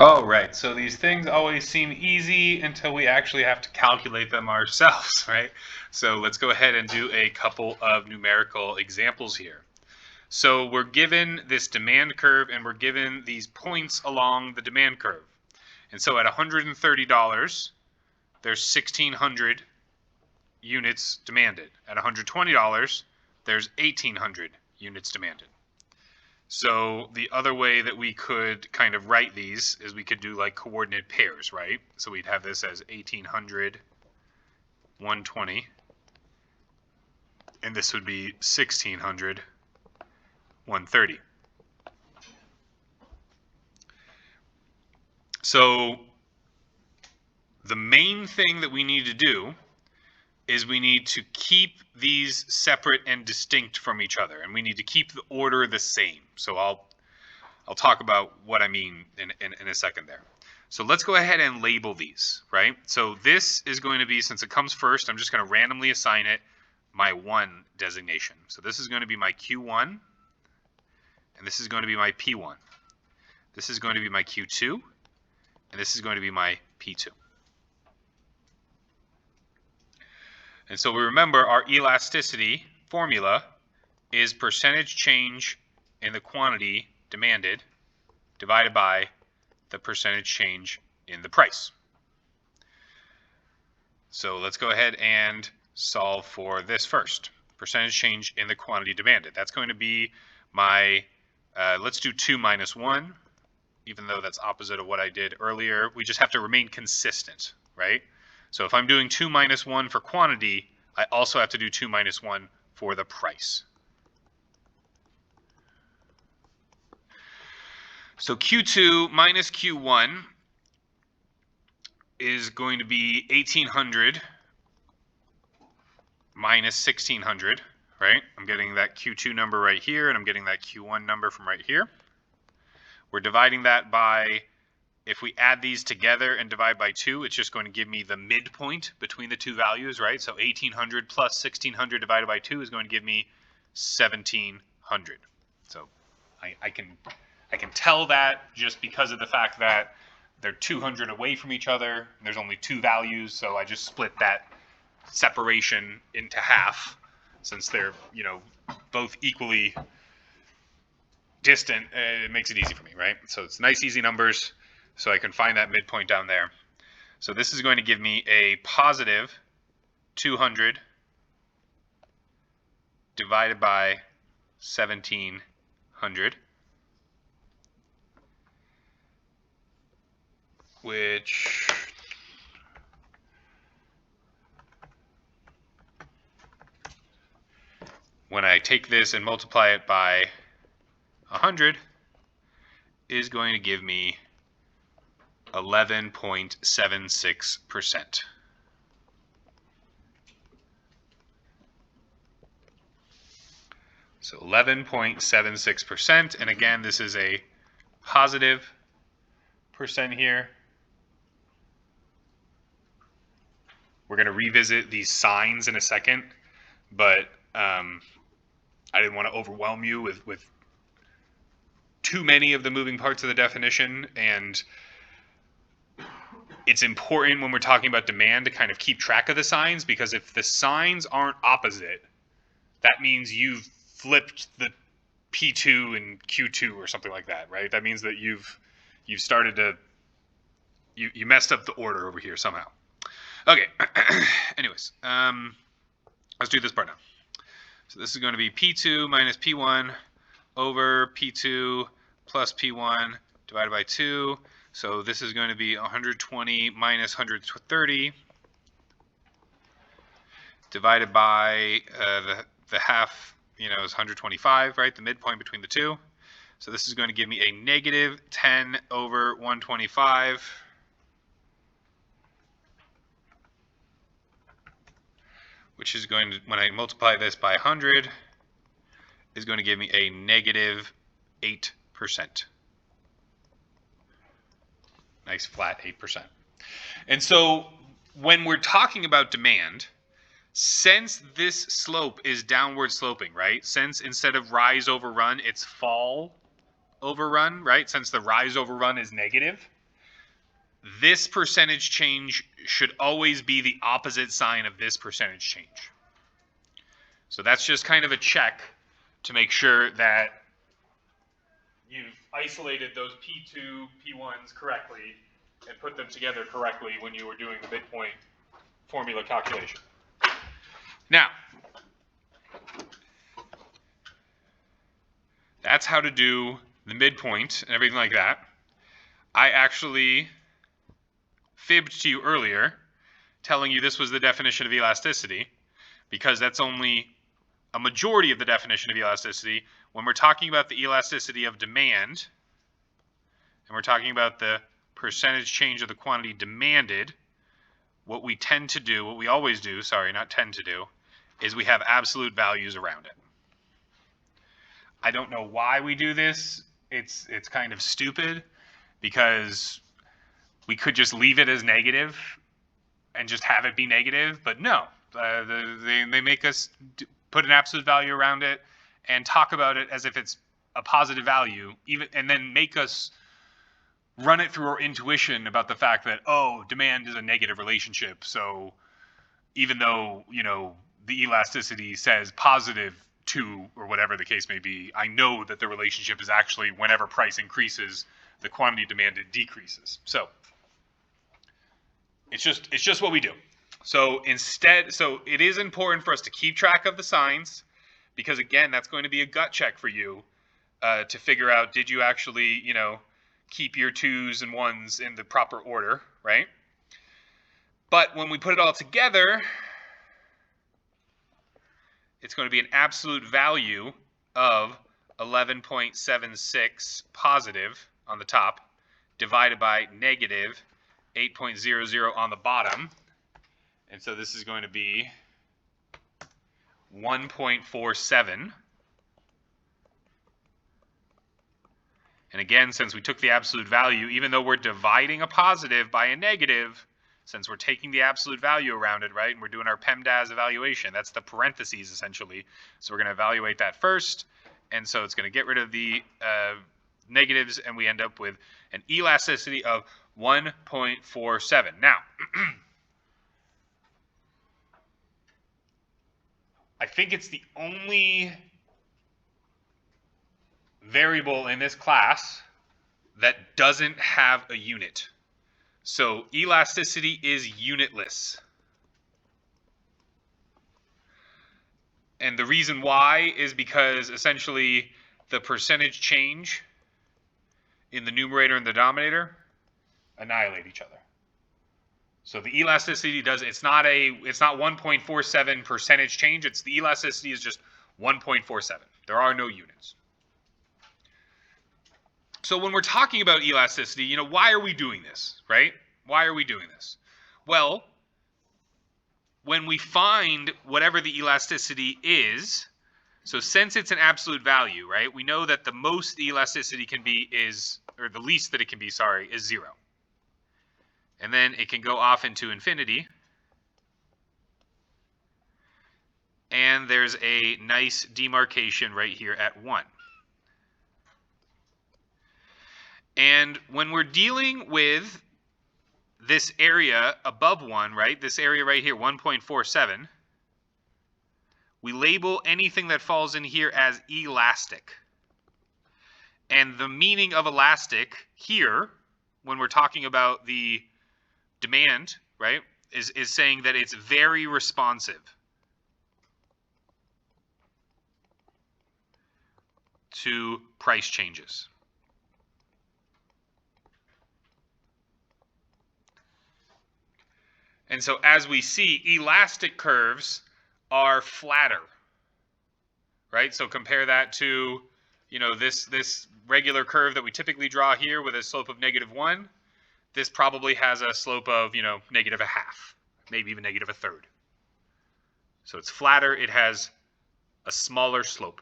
Oh, right. So these things always seem easy until we actually have to calculate them ourselves, right? So let's go ahead and do a couple of numerical examples here. So we're given this demand curve and we're given these points along the demand curve. And so at $130, there's 1,600 units demanded. At $120, there's 1,800 units demanded. So the other way that we could kind of write these is we could do like coordinate pairs, right? So we'd have this as 1,800, 120, and this would be 1,600, 130. So the main thing that we need to do is we need to keep these separate and distinct from each other, and we need to keep the order the same. So I'll talk about what I mean in a second there. So let's go ahead and label these, right? So this is going to be, since it comes first, I'm just going to randomly assign it my 1 designation. So this is going to be my Q1, and this is going to be my P1. This is going to be my Q2, and this is going to be my P2. And so we remember our elasticity formula is percentage change in the quantity demanded divided by the percentage change in the price. So let's go ahead and solve for this first. Percentage change in the quantity demanded. That's going to be my, let's do 2 minus 1, even though that's opposite of what I did earlier. We just have to remain consistent, right? So if I'm doing 2 minus 1 for quantity, I also have to do 2 minus 1 for the price. So Q2 minus Q1 is going to be 1,800 minus 1,600, right? I'm getting that Q2 number right here, and I'm getting that Q1 number from right here. We're dividing that by, if we add these together and divide by 2, it's just going to give me the midpoint between the two values, right? So 1,800 plus 1,600 divided by 2 is going to give me 1,700. So I can tell that just because of the fact that they're 200 away from each other, and there's only 2 values, so I just split that separation into half, since they're, you know, both equally distant. It makes it easy for me, right? So it's nice, easy numbers, so I can find that midpoint down there. So this is going to give me a positive 200 divided by 1,700, which when I take this and multiply it by 100 is going to give me 11.76%. So 11.76%, and again, this is a positive percent here. We're going to revisit these signs in a second, but I didn't want to overwhelm you with too many of the moving parts of the definition, and it's important when we're talking about demand to kind of keep track of the signs, because if the signs aren't opposite, that means you've flipped the P2 and Q2 or something like that, right? That means that you've started to, you messed up the order over here somehow. Okay, anyways, let's do this part now. So this is going to be P2 minus P1 over P2 plus P1 divided by 2. So this is going to be 120 minus 130 divided by the half, you know, is 125, right? The midpoint between the two. So this is going to give me a negative 10 over 125. Which is going to, when I multiply this by 100, is going to give me a negative 8%. Nice flat 8%. And so when we're talking about demand, since this slope is downward sloping, right? Since instead of rise over run, it's fall over run, right? Since the rise over run is negative, this percentage change should always be the opposite sign of this percentage change. So that's just kind of a check to make sure that you've isolated those P2, P1s correctly and put them together correctly when you were doing the midpoint formula calculation. Now, that's how to do the midpoint and everything like that. I actually fibbed to you earlier, telling you this was the definition of elasticity, because that's only a majority of the definition of elasticity. When we're talking about the elasticity of demand, and we're talking about the percentage change of the quantity demanded, what we tend to do, what we always do, sorry, not tend to do, is we have absolute values around it. I don't know why we do this. It's kind of stupid, because we could just leave it as negative and just have it be negative, but no. They make us put an absolute value around it and talk about it as if it's a positive value, and then make us run it through our intuition about the fact that, oh, demand is a negative relationship, so even though, you know, the elasticity says positive 2 or whatever the case may be, I know that the relationship is actually whenever price increases, the quantity demanded decreases. So it's just what we do. So instead, so it is important for us to keep track of the signs, because again, that's going to be a gut check for you to figure out, did you actually, you know, keep your 2s and 1s in the proper order, right? But when we put it all together, it's going to be an absolute value of 11.76 positive on the top, divided by negative 8.00 on the bottom. And so this is going to be 1.47. And again, since we took the absolute value, even though we're dividing a positive by a negative, since we're taking the absolute value around it, right, and we're doing our PEMDAS evaluation, that's the parentheses essentially. So we're going to evaluate that first, and so it's going to get rid of the negatives, and we end up with an elasticity of 1.47. Now, I think it's the only variable in this class that doesn't have a unit. So elasticity is unitless. And the reason why is because essentially the percentage change in the numerator and the denominator annihilate each other. So the elasticity does, it's not 1.47 percentage change, it's the elasticity is just 1.47. There are no units. So when we're talking about elasticity, you know, why are we doing this, right? Why are we doing this? Well, when we find whatever the elasticity is, so since it's an absolute value, right, we know that the most the elasticity can be is, or the least that it can be, sorry, is 0. And then it can go off into infinity. And there's a nice demarcation right here at 1. And when we're dealing with this area above 1, right, this area right here, 1.47, we label anything that falls in here as elastic. And the meaning of elastic here, when we're talking about the demand, right, is saying that it's very responsive to price changes. And so as we see, elastic curves are flatter, right? So compare that to, you know, this regular curve that we typically draw here with a slope of -1. This probably has a slope of, you know, -0.5, maybe even -1/3. So it's flatter, it has a smaller slope.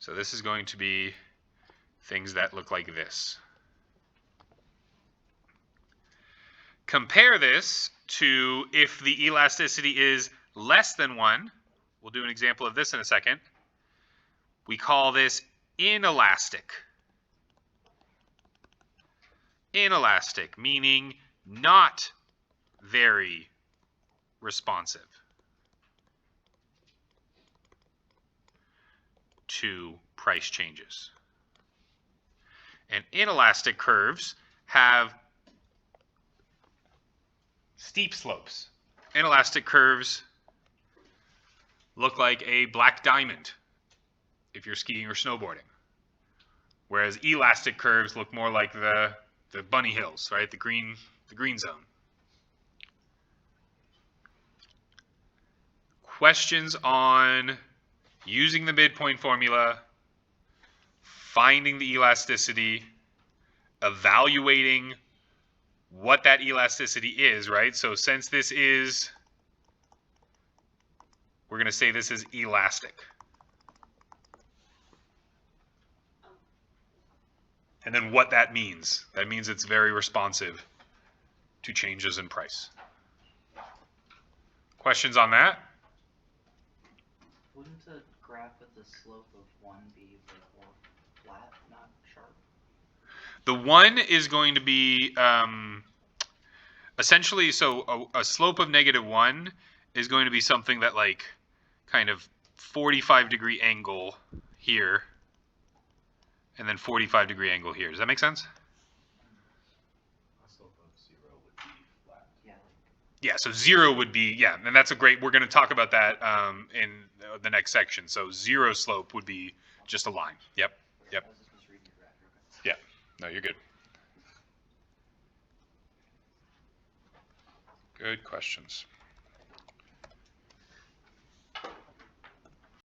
So this is going to be things that look like this. Compare this to if the elasticity is less than 1. We'll do an example of this in a second. We call this inelastic. inelastic, meaning not very responsive to price changes. And inelastic curves have steep slopes. Inelastic curves look like a black diamond if you're skiing or snowboarding, whereas elastic curves look more like the bunny hills, right? The green zone. Questions on using the midpoint formula, finding the elasticity, evaluating what that elasticity is, right? So since this is, we're going to say this is elastic. And then what that means. That means it's very responsive to changes in price. Questions on that? Wouldn't a graph with the slope of 1 be more flat, not sharp? The 1 is going to be essentially, so a slope of -1 is going to be something that like kind of 45-degree angle here and then 45-degree angle here. Does that make sense? A slope of 0 would be flat. Yeah, so 0 would be, yeah, and that's a great, we're going to talk about that in the next section. So 0 slope would be just a line. Yep. Yeah, no, you're good. Good questions.